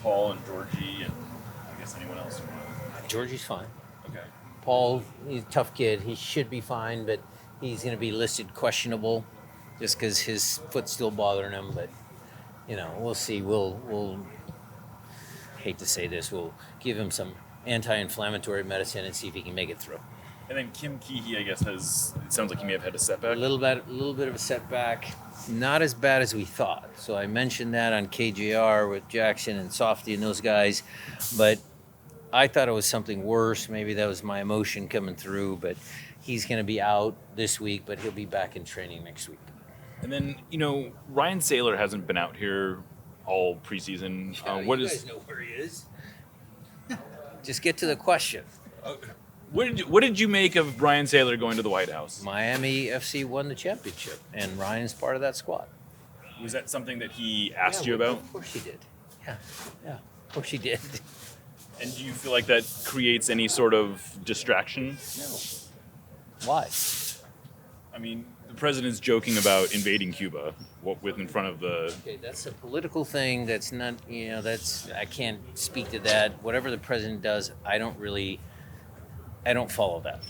Paul and Georgie and I guess anyone else? Georgie's fine. Okay. Paul, he's a tough kid. He should be fine, but he's going to be listed questionable just because his foot's still bothering him. But we'll see. We'll hate to say this. We'll give him some anti-inflammatory medicine and see if he can make it through. And then Kim Keehee, I guess, it sounds like he may have had a setback. A little bit of a setback. Not as bad as we thought. So I mentioned that on KJR with Jackson and Softy and those guys, but I thought it was something worse. Maybe that was my emotion coming through, but he's going to be out this week, but he'll be back in training next week. And then, Ryan Saylor hasn't been out here all preseason. You guys know where he is. Just get to the question. What did you make of Ryan Saylor going to the White House? Miami FC won the championship, and Ryan's part of that squad. Was that something that he asked you about? Of course he did. Yeah, of course he did. And do you feel like that creates any sort of distraction? No. Why? I mean, the president's joking about invading Cuba with in front of the... Okay, that's a political thing. That's not, I can't speak to that. Whatever the president does, I don't follow that.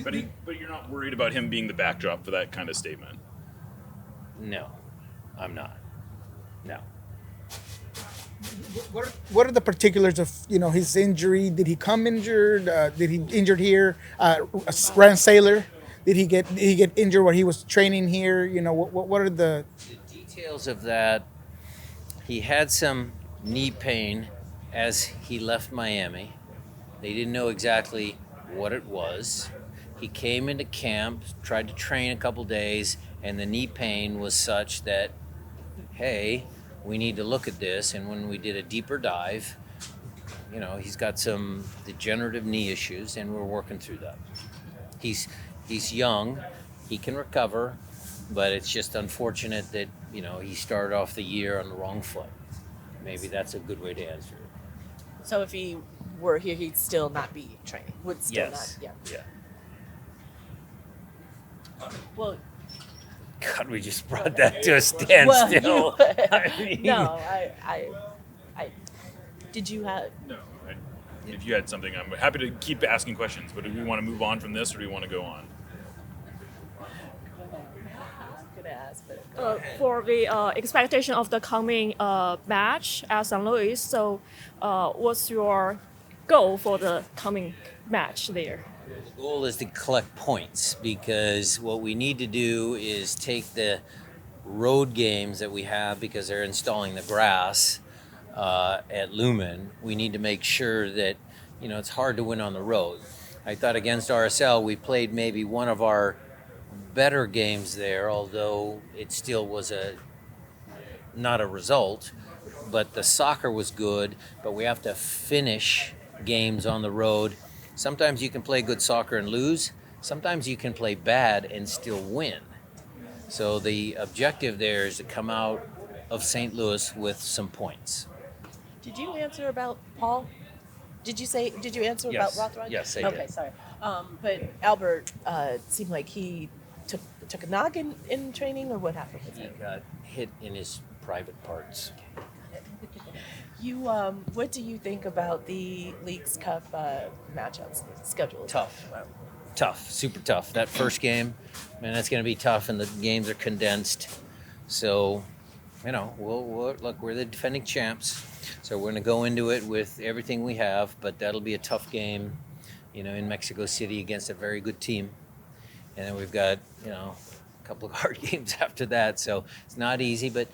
But you're not worried about him being the backdrop for that kind of statement? No, I'm not. No. What are the particulars of his injury? Did he come injured? Did he injured here? Ryan Saylor, did he get injured when he was training here? What are the details of that? He had some knee pain as he left Miami. They didn't know exactly what it was. He came into camp, tried to train a couple days, and the knee pain was such that, hey, we need to look at this. And when we did a deeper dive, he's got some degenerative knee issues, and we're working through that. He's young, he can recover, but it's just unfortunate that he started off the year on the wrong foot. Maybe that's a good way to answer it. So if he were here, he'd still not be training. Would still Yes. not. Yeah. Well, God, we just brought that to a standstill. no, I did you have? No. If you had something, I'm happy to keep asking questions, but do we want to move on from this or do we want to go on? For the expectation of the coming match at St. Louis, so what's your goal for the coming match there? The goal is to collect points because what we need to do is take the road games that we have because they're installing the grass at Lumen. We need to make sure that, it's hard to win on the road. I thought against RSL, we played maybe one of our better games there, although it still was not a result. But the soccer was good, but we have to finish games on the road. Sometimes you can play good soccer and lose. Sometimes you can play bad and still win. So the objective there is to come out of St. Louis with some points. Did you answer about Paul? Did you answer Yes. about Rothrock? Yes, I okay, did. sorry. But Albert seemed like he took a knock in training, or what happened with He him? got hit in his private parts. You, what do you think about the Leagues Cup matchups schedule? Tough, super tough. That first game, man, that's going to be tough, and the games are condensed. So, look, we're the defending champs, so we're going to go into it with everything we have, but that'll be a tough game, in Mexico City against a very good team. And then we've got, a couple of hard games after that, so it's not easy. But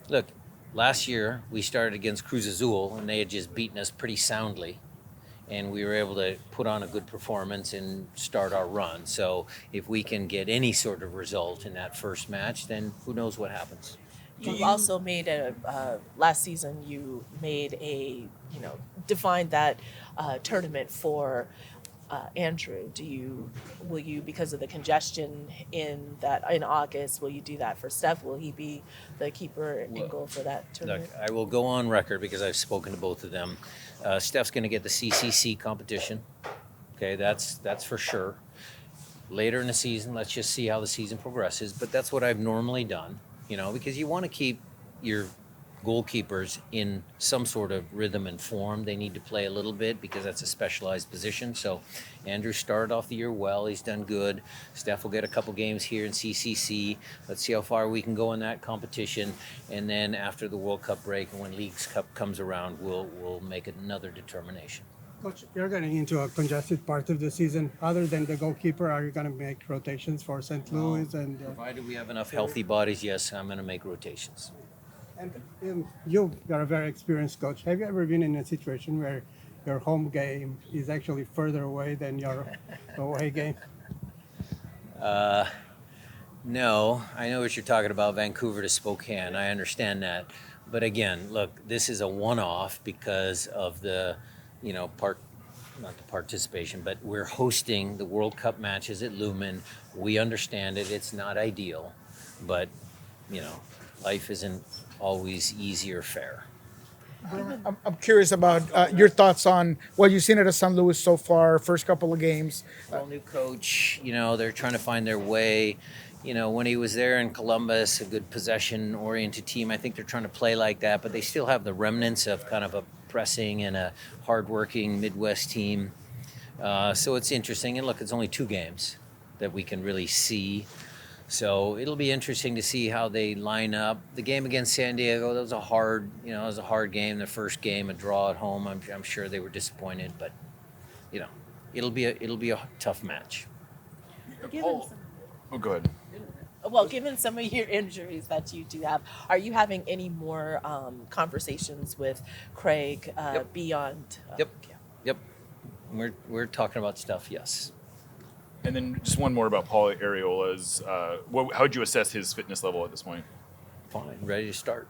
look, last year we started against Cruz Azul, and they had just beaten us pretty soundly. And we were able to put on a good performance and start our run. So if we can get any sort of result in that first match, then who knows what happens. You also made last season. You made defined that tournament for Andrew. Will you because of the congestion in August? Will you do that for Steph? Will he be the keeper and goal for that tournament? Look, I will go on record because I've spoken to both of them. Steph's going to get the CCC competition. Okay, that's for sure. Later in the season, let's just see how the season progresses. But that's what I've normally done, because you want to keep your goalkeepers in some sort of rhythm and form. They need to play a little bit because that's a specialized position. So Andrew started off the year well. He's done good. Steph will get a couple games here in CCC. Let's see how far we can go in that competition. And then after the World Cup break and when Leagues Cup comes around, we'll make another determination. Coach, you're getting into a congested part of the season. Other than the goalkeeper, are you going to make rotations for St. Louis? And Provided we have enough healthy bodies, yes, I'm going to make rotations. you're a very experienced coach. Have you ever been in a situation where your home game is actually further away than your away game? No, I know what you're talking about, Vancouver to Spokane. I understand that. But again, look, this is a one-off because of the, not the participation, but we're hosting the World Cup matches at Lumen. We understand it. It's not ideal, but, life isn't always easy or fair. I'm curious about your thoughts on what you've seen out of St. Louis so far, first couple of games. Well, new coach, they're trying to find their way. When he was there in Columbus, a good possession-oriented team, I think they're trying to play like that, but they still have the remnants of kind of a pressing and a hardworking Midwest team. So it's interesting. And look, it's only 2 games that we can really see. So it'll be interesting to see how they line up. The game against San Diego, that was a hard, game. The first game, a draw at home. I'm sure they were disappointed, but it'll be a tough match. Paul, go ahead. Well, given some of your injuries that you do have, are you having any more conversations with Craig beyond? Yep. We're talking about stuff. Yes. And then just one more about Paul Arriola's. How would you assess his fitness level at this point? Fine. Ready to start.